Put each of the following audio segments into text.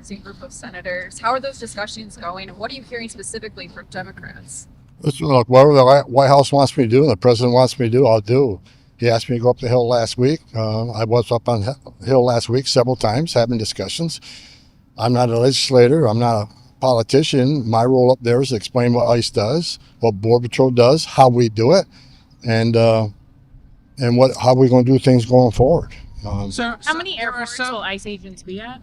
Group of senators. How are those discussions going, and what are you hearing specifically from Democrats? Look, whatever the White House wants me to do and the president wants me to do, I'll do. He asked me to go up the Hill last week. I was up on the Hill last week several times having discussions. I'm not a legislator. I'm not a politician. My role up there is to explain what ICE does, what Border Patrol does, how we do it, and how we're going to do things going forward. So how many airports will ICE agents be at?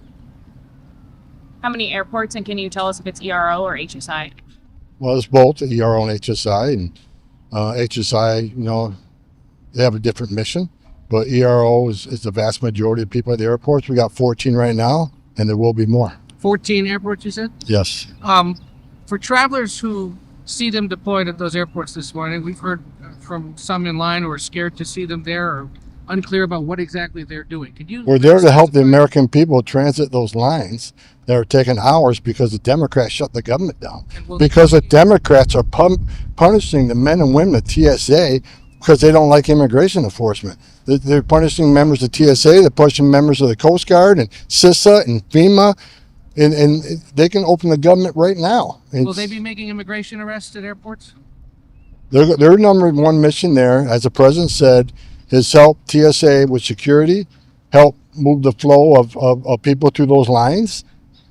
How many airports, and can you tell us if it's ERO or HSI? Well, it's both ERO and HSI, and HSI, they have a different mission, but ERO is the vast majority of people at the airports. We got 14 right now, and there will be more. 14 airports, you said? Yes. For travelers who see them deployed at those airports this morning, we've heard from some in line who are scared to see them there or unclear about what exactly they're doing. We're there to help the American people transit those lines that are taking hours because the Democrats shut the government down. Because the Democrats are punishing the men and women of TSA because they don't like immigration enforcement. They're punishing members of TSA, they're punishing members of the Coast Guard and CISA and FEMA, and they can open the government right now. Will they be making immigration arrests at airports? Their number one mission there, as the president said, is help TSA with security, help move the flow of people through those lines,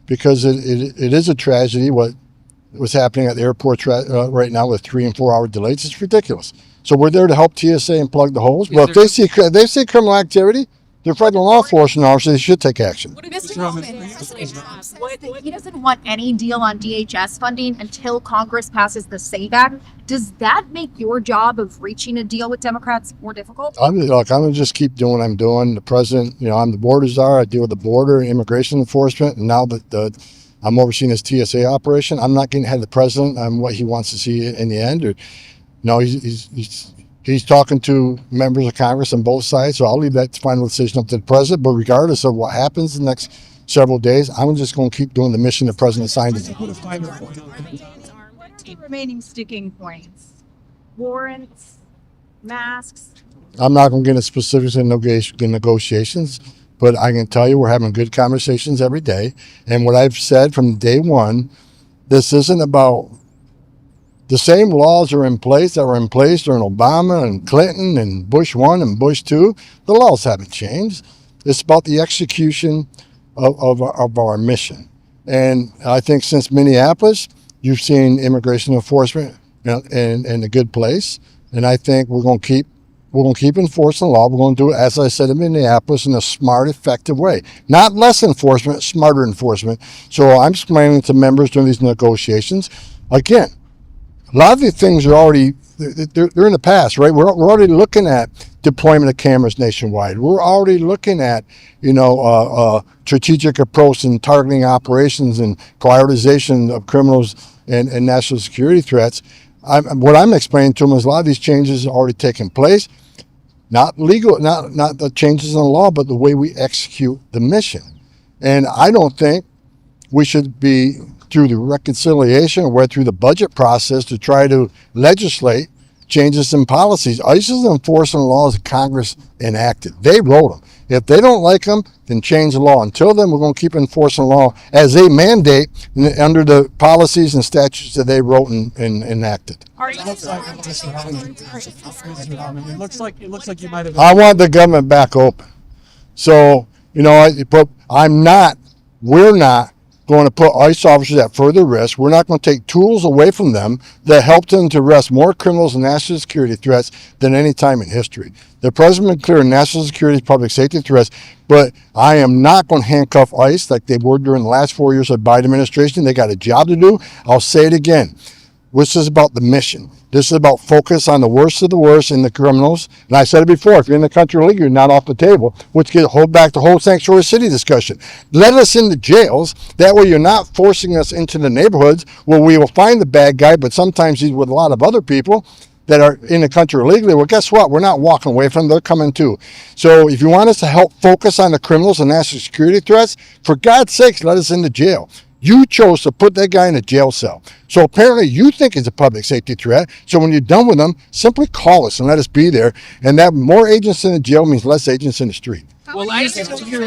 because it is a tragedy what's happening at the airports right now with 3 and 4 hour delays. It's ridiculous. So we're there to help TSA and plug the holes. But if they see criminal activity, they're federal law enforcement officers. They should take action. Mr. Homan, President Trump says that he doesn't want any deal on DHS funding until Congress passes the SAVE Act. Does that make your job of reaching a deal with Democrats more difficult? I'm going to just keep doing what I'm doing. The president, I'm the border czar. I deal with the border and immigration enforcement. And now that I'm overseeing this TSA operation, I'm not getting ahead of the president on what he wants to see in the end. He's talking to members of Congress on both sides, so I'll leave that final decision up to the president. But regardless of what happens in the next several days, I'm just going to keep doing the mission the president signed. What are the remaining sticking points? Warrants, masks? I'm not going to get into specifics in negotiations, but I can tell you we're having good conversations every day. And what I've said from day one, this isn't about the same laws are in place that were in place during Obama and Clinton and Bush 1 and Bush 2. The laws haven't changed. It's about the execution of our mission. And I think since Minneapolis, you've seen immigration enforcement in a good place. And I think we're going to keep enforcing the law. We're going to do it, as I said, in Minneapolis in a smart, effective way. Not less enforcement, smarter enforcement. So I'm explaining to members during these negotiations, again, a lot of these things are already, they're in the past, right? We're already looking at deployment of cameras nationwide. We're already looking at, strategic approach and targeting operations and prioritization of criminals and national security threats. What I'm explaining to them is a lot of these changes are already taking place. Not legal, not the changes in the law, but the way we execute the mission. And I don't think we should be through the reconciliation or through the budget process to try to legislate changes in policies. ICE is enforcing laws that Congress enacted. They wrote them. If they don't like them, then change the law. Until then, we're going to keep enforcing the law as they mandate under the policies and statutes that they wrote and enacted. It looks like you might have. I want the government back open. So, we're not going to put ICE officers at further risk. We're not going to take tools away from them that help them to arrest more criminals and national security threats than any time in history. The president clear national security, public safety threats, but I am not going to handcuff ICE like they were during the last 4 years of the Biden administration. They got a job to do. I'll say it again. This is about the mission. This is about focus on the worst of the worst in the criminals. And I said it before, if you're in the country league, you're not off the table, which gets hold back the whole sanctuary city discussion. Let us in the jails. That way you're not forcing us into the neighborhoods where we will find the bad guy, but sometimes he's with a lot of other people that are in the country illegally. Well, guess what? We're not walking away from them. They're coming too. So if you want us to help focus on the criminals and national security threats, for God's sakes, let us in the jail. You chose to put that guy in a jail cell. So apparently you think it's a public safety threat. So when you're done with them, simply call us and let us be there. And that more agents in the jail means less agents in the street. Well, I think you're